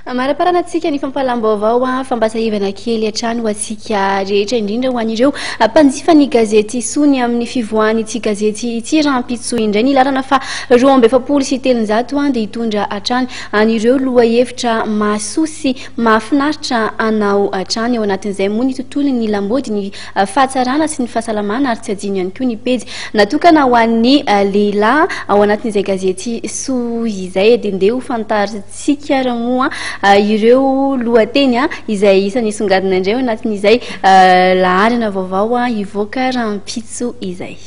Maraparanatsika ny fampalam-baovao fambasaivana kely hatrany ho atsika rehetra indrindra ho an'ireo mpanjifa ny gazety Sony amin'ny fivoahany ity gazety ity rahampitso indray ny lalana fa 270 dia hitondra hatrany an'ireo lohahevitra mahasoa sy mahafinaritra anao hatrany ao anatin'izay moa ny tontolo ny lambody ny fahatsarana sy ny fahasalamana ary tsy adino ihany koa ny pejy natokana ho an'ny lehilahy ao anatin'izay gazety Soa izay dia ndeha ho fantaritsika ramoa ireo lohateny izay isany songadina indray ao anatin'izay laharana vaovao ivoaka rahampitso izay.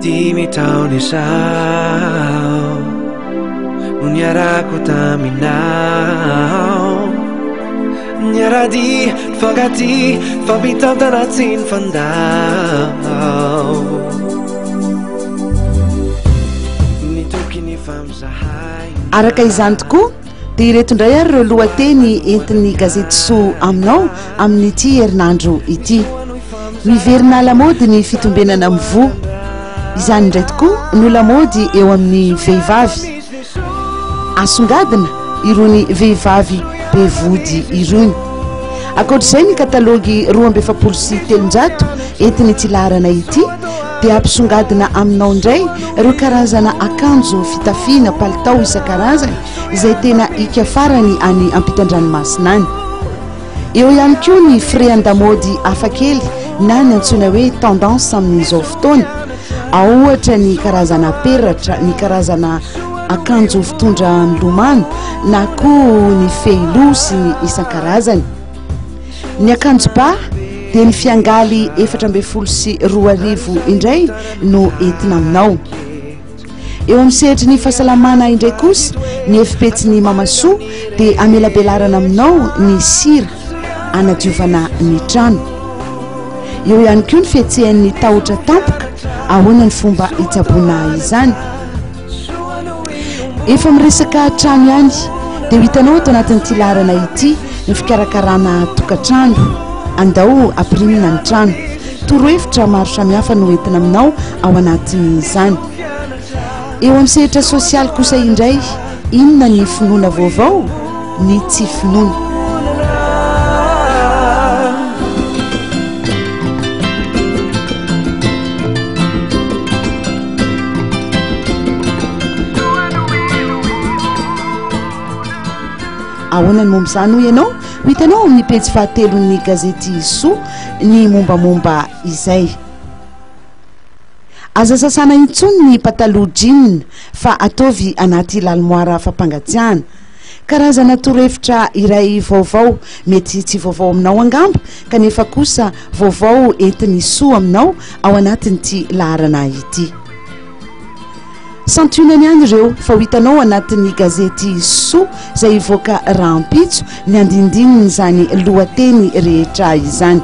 Dimy taona izao no niarako taminao, niarady fankaty fampitantana tsy ny fandao, nitoky ny famzahay. Araka izany tokoa dia ireto indray ary ireo lohateny entin'ny gazety Soa aminao amin'ity herinandro ity. Miverina lamaody ny fitombenana mivoa, izany indray tokoa no lamaody eo amin'ny vehivavy, asongadina irony vehivavy be vody irony. Akoatr'izay ny katalôgy 273 entin'ny ity laharana ity dia ampisongadina aminao indray ireo karazana akanjo fitafiana palitao isan-karazany izay tena ika farany any ampitan-dranomasina any. Eo ihany koa ny freandamody hafakely na ny antsoina hoe tendance amin'izao fotoana, ao ohatra ny karazana peratra, ny karazana akanjo fitondra milomano na koa ny fehiloha sy ny isan-karazany. Ny akanjo ba dia ny fiangaly 420 indray no entina aminao. Eo amin'ny sehatra ny fahasalamana indray kosa ny efipetsiny mamasoa dia amelabelarana aminao ny sira anadiovana ny trano. Eo ihany koa ny fietsehan'ny tahotra tampoka ahoana ny fomba hitsaboana izany. Efa miresaka trano ihany dia hitanao ato anatin'ity laharana ity ny fikarakarana tokantrano, andao ampirimina ny trano, torohevitra maro samihafa no entina aminao ao anatin'izany. Eo amin'ny sehatra sosialy kosa indray, inona ny finoana vaovao, ny tsy finoana. Ahoana ny momba izany ho ianao? Hitanao amin'ny pejy fahatelon'ny gazety Soa ny mombamomba izay. Aza sasana intsony ny pataloha jean fa ataovy anaty lalimoara fampangatsiahana. Karazana torohevitra iray vaovao, mety tsy vaovao aminao angamba kanefa kosa vaovao entin'ny Soa aminao ao anatin'ity laharana ity. Santionany ihany ireo fa hitanao anatin'ny gazety Soa izay ivoaka rahampitso ny andindininy izany lohateny rehetra izany.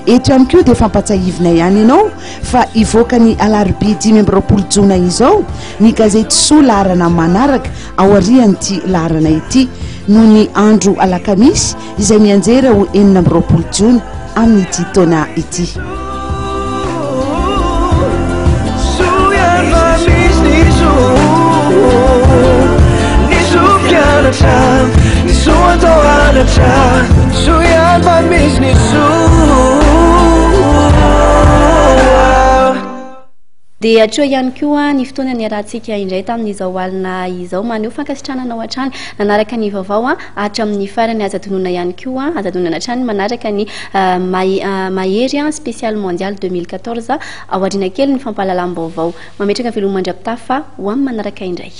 Eto ihany koa dia fampatsahivina ihany ianao fa ivoaka ny alarobia 20 jona izao ny gazety Soa laharana manaraka ao arian'ity laharana ity no ny andro alakamisy izay mianjera ho 20 jona amin'ity taona ity. Dia atro ihany koa ny fotoana ny arahantsika indray tamin'izao alina izao maneho fankasitranana ao hatrany nanaraka ny vaovao hatramin'ny farany azatonona ihany koa azatonana hatrany manaraka ny mahery spécial mondial 2014 ao aoriana kely ny fampahalalam-baovao. Mametraka velomandra-pitafa ho amin'ny manaraka indray.